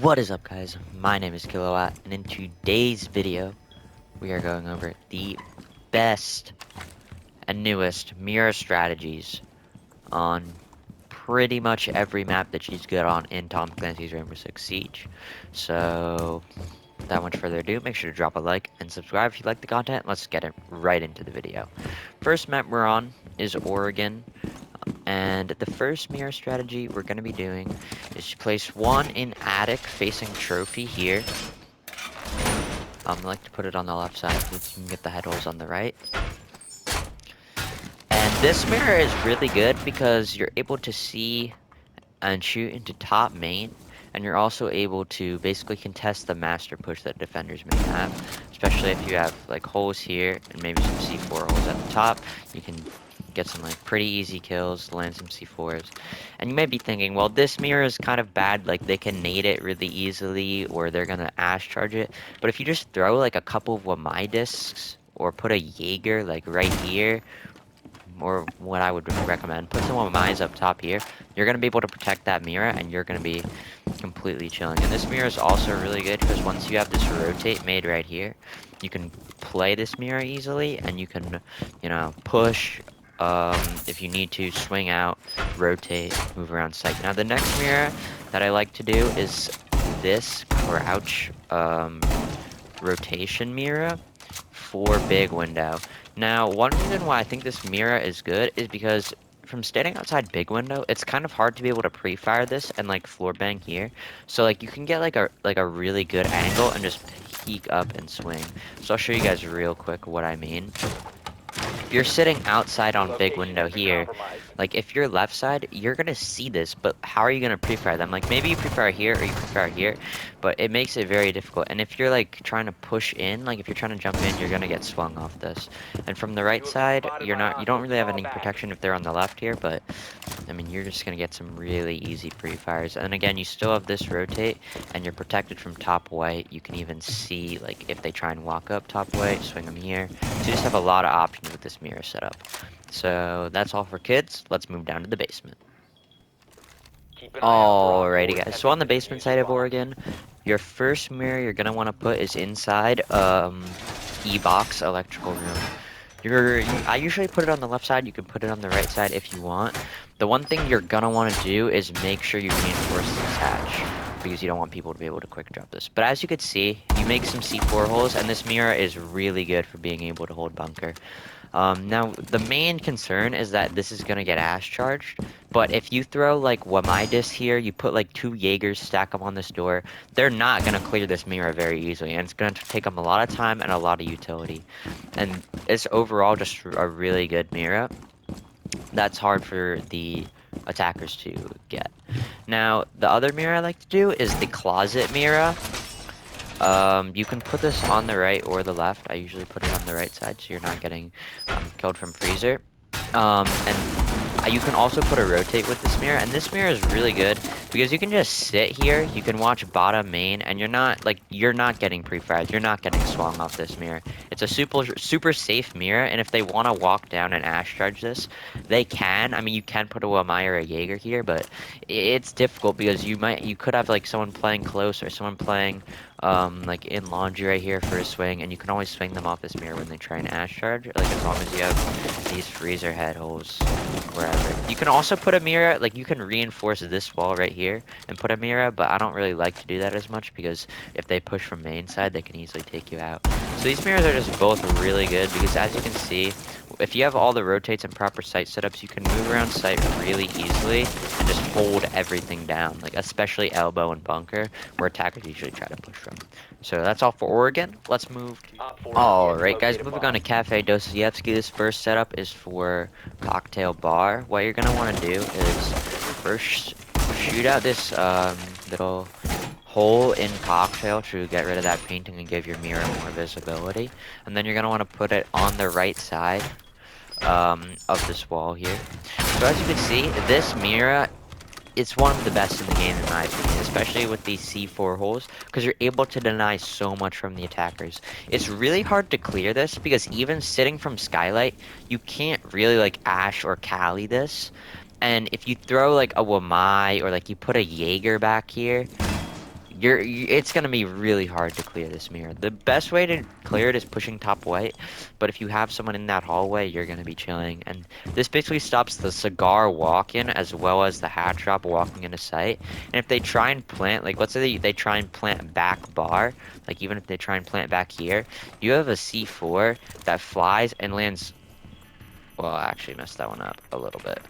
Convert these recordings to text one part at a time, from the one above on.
What is up, guys? My name is Kilowatt, and in today's video we are going over the best and newest Mira strategies on pretty much every map that she's good on in Tom Clancy's Rainbow Six Siege. So without much further ado, make sure to drop a like and subscribe if you like the content. Let's get it right into the video. First map we're on is Oregon. And the first mirror strategy we're going to be doing is to place one in attic facing trophy here. I like to put it on the left side so you can get the head holes on the right. And this mirror is really good because you're able to see and shoot into top main, and you're also able to basically contest the master push that defenders may have, especially if you have like holes here and maybe some C4 holes at the top. You can get some like pretty easy kills, land some C4s. And you may be thinking, well, this mirror is kind of bad, like they can nade it really easily or they're gonna ash charge it. But if you just throw like a couple of Wamai discs or put a Jaeger like right here, or what I would recommend, put some Wamais up top here, you're gonna be able to protect that mirror and you're gonna be completely chilling. And this mirror is also really good because once you have this rotate made right here, you can play this mirror easily and you can, you know, push if you need to, swing out, rotate, move around sight. Now the next mirror that I like to do is this crouch rotation mirror for big window. Now one reason why I think this mirror is good is because from standing outside big window, it's kind of hard to be able to pre-fire this and like floor bang here. So like you can get like a really good angle and just peek up and swing. So I'll show you guys real quick what I mean. If you're sitting outside on big window here, like if you're left side, you're gonna see this, but how are you gonna pre-fire them? Like maybe you pre-fire here or you pre-fire here, but it makes it very difficult. And if you're like trying to push in, like if you're trying to jump in, you're gonna get swung off this. And from the right side, you don't really have any protection if they're on the left here, but I mean you're just gonna get some really easy pre-fires. And again, you still have this rotate, and you're protected from top white. You can even see like if they try and walk up top white, swing them here. So you just have a lot of options with this mirror setup. So that's all for kids. Let's move down to the basement. Alrighty guys, so on the basement side of Oregon, your first mirror you're gonna want to put is inside E-box electrical room. I usually put it on the left side. You can put it on the right side if you want. The one thing you're gonna want to do is make sure you reinforce this hatch, because you don't want people to be able to quick drop this. But as you can see, you make some C4 holes, and this mirror is really good for being able to hold bunker. Now, the main concern is that this is going to get ash charged, but if you throw, like, Wamidis here, you put, like, 2 Jaegers, stack them on this door, they're not going to clear this mirror very easily, and it's going to take them a lot of time and a lot of utility. And it's overall just a really good mirror that's hard for the attackers to get. Now, the other mirror I like to do is the closet mirror. You can put this on the right or the left. I usually put it on the right side so you're not getting killed from freezer. And you can also put a rotate with this mirror, and this mirror is really good because you can just sit here, you can watch bottom main, and you're not getting pre-fired, you're not getting swung off this mirror. It's a super safe mirror, and if they want to walk down and ash charge this, they can. I mean, you can put a Wamai or a Jaeger here, but it's difficult because you could have like someone playing close or someone playing like in laundry right here for a swing, and you can always swing them off this mirror when they try and ash charge, like as long as you have these freezer head holes wherever. You can also put a mirror, like you can reinforce this wall right here and put a mirror, but I don't really like to do that as much because if they push from main side, they can easily take you out. So these mirrors are just both really good because as you can see, if you have all the rotates and proper sight setups, you can move around sight really easily and just hold everything down, like especially elbow and bunker, where attackers usually try to push from. So that's all for Oregon. Let's move. Alright guys, moving on to Cafe Dostoevsky. This first setup is for cocktail bar. What you're gonna want to do is first shoot out this little hole in cocktail to get rid of that painting and give your mirror more visibility. And then you're gonna want to put it on the right side of this wall here. So as you can see, this mirror, it's one of the best in the game in my opinion, especially with these C4 holes, because you're able to deny so much from the attackers. It's really hard to clear this because even sitting from skylight, you can't really like ash or Cali this. And if you throw like a Wamai or like you put a Jaeger back here, it's gonna be really hard to clear this mirror. The best way to clear it is pushing top white, but if you have someone in that hallway, you're gonna be chilling. And this basically stops the cigar walk-in as well as the hat drop walking into sight. And if they try and plant, like let's say they try and plant back bar, like even if they try and plant back here, you have a C4 that flies and lands. Well, I actually messed that one up a little bit.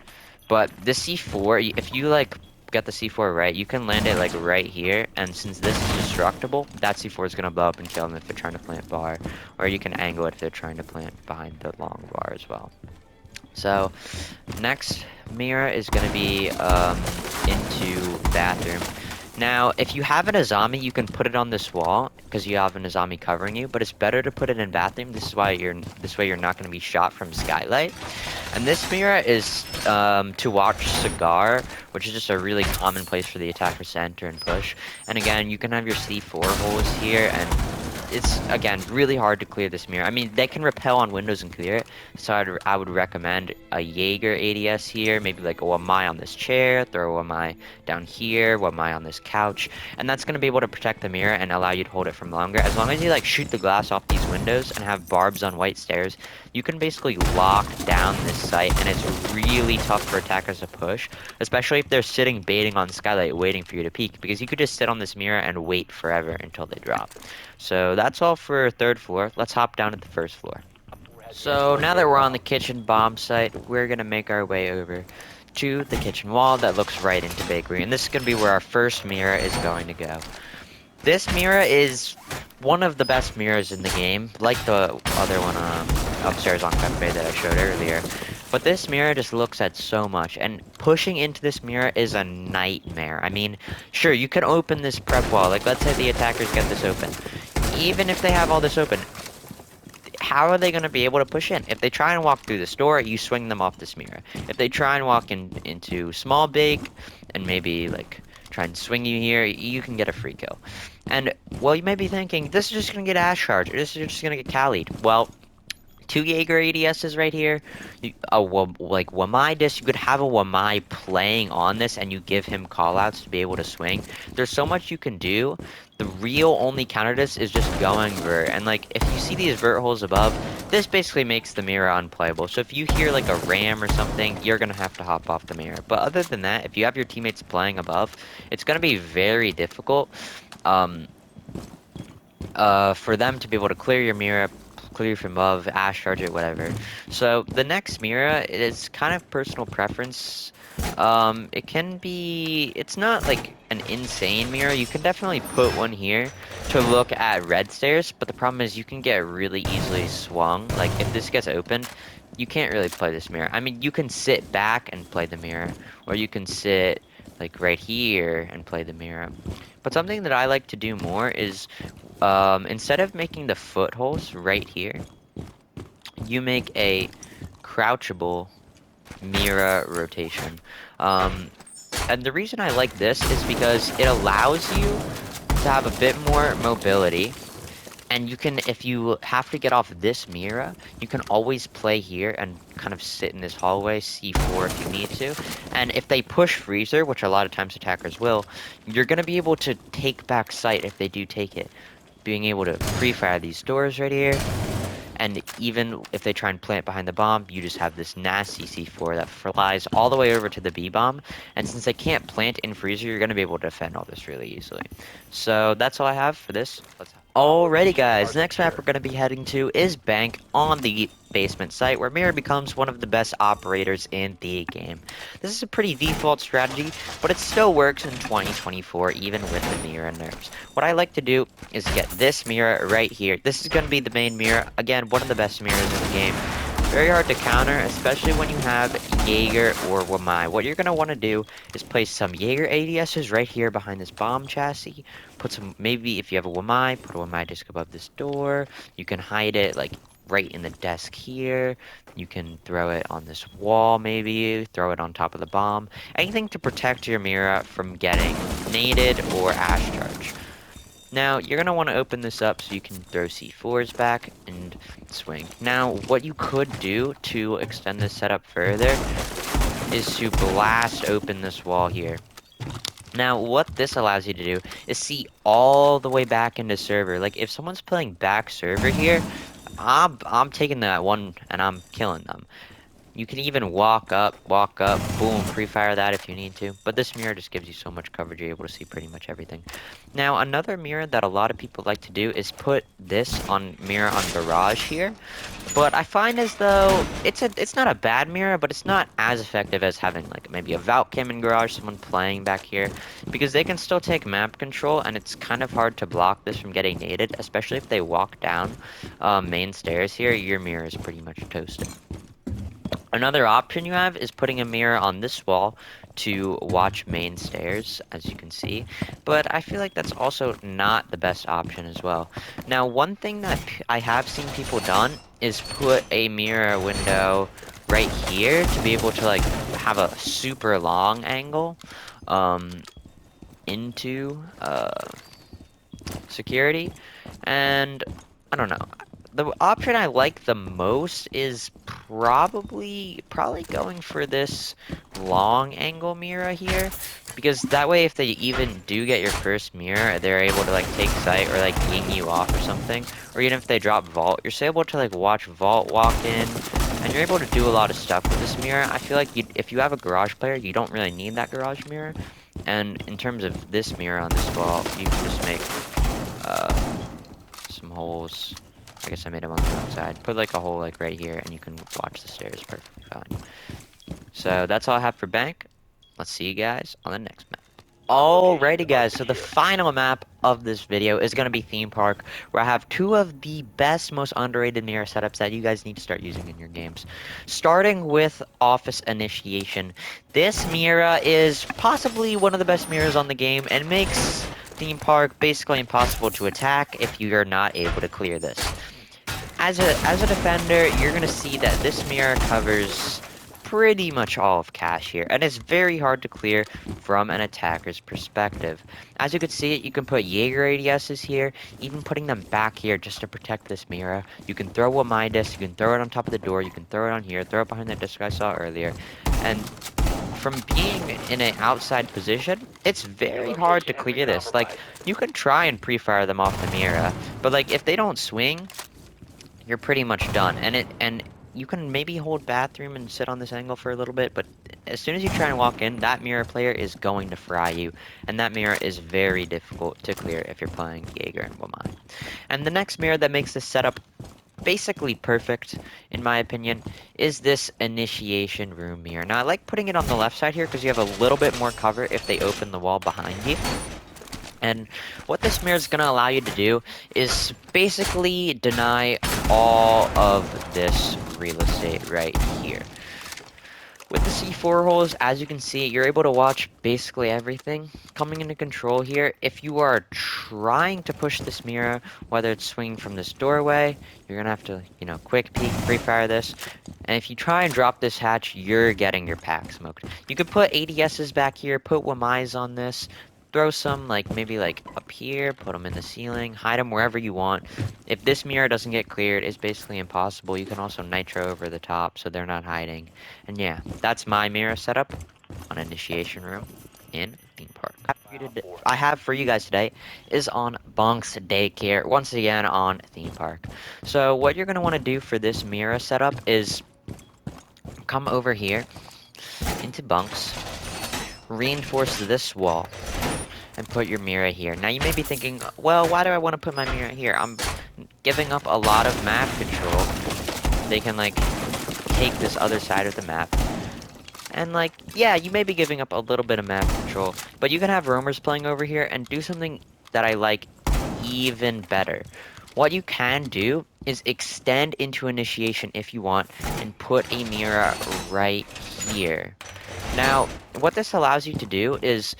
But the C4, if you like get the C4 right, you can land it like right here. And since this is destructible, that C4 is gonna blow up and kill them if they're trying to plant bar, or you can angle it if they're trying to plant behind the long bar as well. So next Mira is gonna be into bathroom. Now, if you have an Azami, you can put it on this wall because you have an Azami covering you. But it's better to put it in bathroom. This way you're not going to be shot from skylight. And this Mira is to watch cigar, which is just a really common place for the attackers to enter and push. And again, you can have your C4 holes here, and it's again really hard to clear this mirror. I mean, they can repel on windows and clear it, so I would recommend a Jaeger ADS here, maybe like a Wamai on this chair, throw a Wamai down here, Wamai on this couch, and that's gonna be able to protect the mirror and allow you to hold it from longer. As long as you like shoot the glass off these windows and have barbs on white stairs, you can basically lock down this site, and it's really tough for attackers to push, especially if they're sitting baiting on skylight waiting for you to peek, because you could just sit on this mirror and wait forever until they drop. So that's all for third floor. Let's hop down to the first floor. So now that we're on the kitchen bomb site, we're gonna make our way over to the kitchen wall that looks right into bakery, and this is gonna be where our first mirror is going to go. This mirror is one of the best mirrors in the game, like the other one upstairs on Cafe that I showed earlier. But this mirror just looks at so much, and pushing into this mirror is a nightmare. I mean, sure, you can open this prep wall. Like, let's say the attackers get this open. Even if they have all this open, how are they going to be able to push in? If they try and walk through this door, you swing them off this mirror. If they try and walk into small bake and maybe like try and swing you here, you can get a free kill. And well, you may be thinking, this is just going to get Ash Charge, or this is just going to get Khalid. Well, 2 Jaeger ADSs right here. Like Wamai disc, you could have a Wamai playing on this and you give him callouts to be able to swing. There's so much you can do. The real only counter to this is just going vert. And like, if you see these vert holes above, this basically makes the mirror unplayable. So if you hear like a ram or something, you're going to have to hop off the mirror. But other than that, if you have your teammates playing above, it's going to be very difficult for them to be able to clear your mirror, clear from above, Ash Charge it, whatever. So the next mirror is kind of personal preference. It can be, it's not like an insane mirror. You can definitely put one here to look at red stairs, but the problem is you can get really easily swung. Like if this gets opened, you can't really play this mirror. I mean, you can sit back and play the mirror, or you can sit like right here and play the mirror. But something that I like to do more is instead of making the footholes right here, you make a crouchable mirror rotation. And the reason I like this is because it allows you to have a bit more mobility. And you can, if you have to get off this mirror, you can always play here and kind of sit in this hallway, C4 if you need to. And if they push freezer, which a lot of times attackers will, you're going to be able to take back sight if they do take it. Being able to pre-fire these doors right here. And even if they try and plant behind the bomb, you just have this nasty C4 that flies all the way over to the B bomb. And since they can't plant in freezer, you're going to be able to defend all this really easily. So that's all I have for this. Alrighty guys, the next map we're going to be heading to is Bank on the basement site, where Mira becomes one of the best operators in the game. This is a pretty default strategy, but it still works in 2024 even with the Mira nerfs. What I like to do is get this Mira right here. This is going to be the main Mira. Again, one of the best Miras in the game. Very hard to counter, especially when you have Jaeger or Wamai. What you're going to want to do is place some Jaeger ADSs right here behind this bomb chassis. Put some, maybe if you have a Wamai, put a Wamai disc above this door. You can hide it like right in the desk here. You can throw it on this wall maybe, throw it on top of the bomb. Anything to protect your Mira from getting naded or Ash Charge. Now, you're going to want to open this up so you can throw C4s back and swing. Now, what you could do to extend this setup further is to blast open this wall here. Now, what this allows you to do is see all the way back into server. Like, if someone's playing back server here, I'm taking that one and I'm killing them. You can even walk up, boom, pre-fire that if you need to. But this mirror just gives you so much coverage, you're able to see pretty much everything. Now, another mirror that a lot of people like to do is put this on mirror on garage here. But I find as though it's not a bad mirror, but it's not as effective as having like maybe a vault cam in garage, someone playing back here, because they can still take map control, and it's kind of hard to block this from getting naded, especially if they walk down main stairs here. Your mirror is pretty much toasted. Another option you have is putting a mirror on this wall to watch main stairs, as you can see, but I feel like that's also not the best option as well. Now, one thing that I have seen people done is put a mirror window right here to be able to like have a super long angle into security, and I don't know. The option I like the most is probably going for this long angle mirror here, because that way if they even do get your first mirror, they're able to like take sight or like ying you off or something, or even if they drop vault, you're still able to like watch vault walk in, and you're able to do a lot of stuff with this mirror. I feel like if you have a garage player, you don't really need that garage mirror, and in terms of this mirror on this wall, you can just make some holes. I guess I made them on the outside. Put like a hole like right here, and you can watch the stairs perfectly fine. So that's all I have for bank. Let's see you guys on the next map. Alrighty guys, so the final map of this video is going to be Theme Park, where I have two of the best, most underrated mirror setups that you guys need to start using in your games. Starting with Office Initiation. This mirror is possibly one of the best mirrors on the game, and makes Theme Park basically impossible to attack if you are not able to clear this. As a defender, you're going to see that this mirror covers pretty much all of cache here, and it's very hard to clear from an attacker's perspective. As you can see, you can put Jaeger ADSs here, even putting them back here just to protect this mirror. You can throw a my disc, you can throw it on top of the door, you can throw it on here, throw it behind that disc I saw earlier, and from being in an outside position, it's very hard to clear this. Like, you can try and pre-fire them off the mirror, but like if they don't swing, you're pretty much done. And you can maybe hold bathroom and sit on this angle for a little bit, but as soon as you try and walk in, that mirror player is going to fry you, and that mirror is very difficult to clear if you're playing Jaeger and Wamai. And the next mirror that makes this setup basically perfect, in my opinion, is this initiation room mirror. Now, I like putting it on the left side here because you have a little bit more cover if they open the wall behind you. And what this mirror is going to allow you to do is basically deny all of this real estate right here. With the C4 holes, as you can see, you're able to watch basically everything coming into control here. If you are trying to push this mirror, whether it's swinging from this doorway, you're going to have to, quick peek, pre-fire this. And if you try and drop this hatch, you're getting your pack smoked. You could put ADSs back here, put Wamais on this, throw some, maybe up here, put them in the ceiling, hide them wherever you want. If this mirror doesn't get cleared, it's basically impossible. You can also nitro over the top so they're not hiding. And yeah, that's my mirror setup on Initiation Room in Theme Park. I have for you guys today is on Bunk's Daycare, once again on Theme Park. So what you're going to want to do for this mirror setup is come over here into Bunk's, reinforce this wall, and put your mirror here. Now you may be thinking, well, why do I want to put my mirror here? I'm giving up a lot of map control. They can take this other side of the map. And yeah, you may be giving up a little bit of map control, but you can have roamers playing over here and do something that I like even better. What you can do is extend into initiation if you want and put a mirror right here. Now, what this allows you to do is,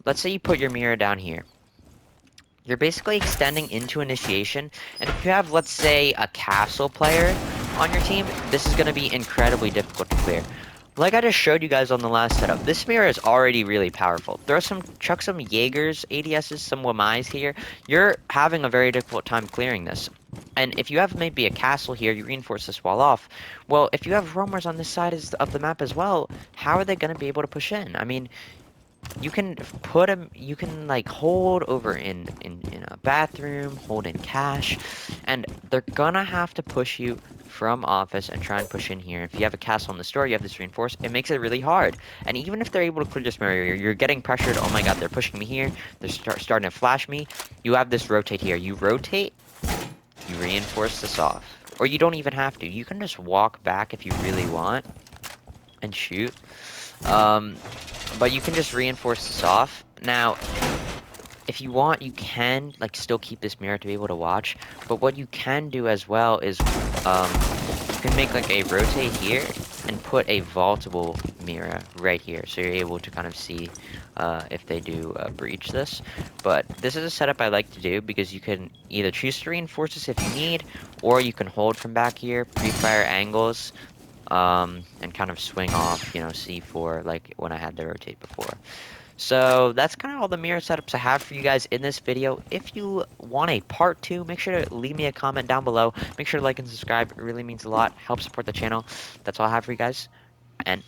let's say you put your mirror down here. You're basically extending into initiation, and if you have, let's say, a castle player on your team, this is going to be incredibly difficult to clear. Like I just showed you guys on the last setup, this mirror is already really powerful. Chuck some Jaegers, ADSs, some Wamais here. You're having a very difficult time clearing this. And if you have maybe a castle here, you reinforce this wall off. Well, if you have roamers on this side of the map as well, how are they going to be able to push in? I mean, You can put them, you can like hold over in a bathroom, hold in cash, and they're gonna have to push you from office and try and push in here. If you have a castle in the store, you have this reinforce, it makes it really hard. And even if they're able to clear this area, you're getting pressured. Oh my god, they're pushing me here. They're starting to flash me. You have this rotate here. You rotate, you reinforce this off. Or you don't even have to. You can just walk back if you really want and shoot. Um, but you can just reinforce this off. Now, if you want, you can like still keep this mirror to be able to watch. But what you can do as well is you can make like a rotate here and put a vaultable mirror right here, so you're able to kind of see if they do breach this. But this is a setup I like to do because you can either choose to reinforce this if you need, or you can hold from back here, pre-fire angles, and kind of swing off, you know, C4 like when I had the rotate before. So that's kind of all the mirror setups I have for you guys in this video. If you want a part 2, make sure to leave me a comment down below. Make sure to like and subscribe. It really means a lot. Help support the channel. That's all I have for you guys. And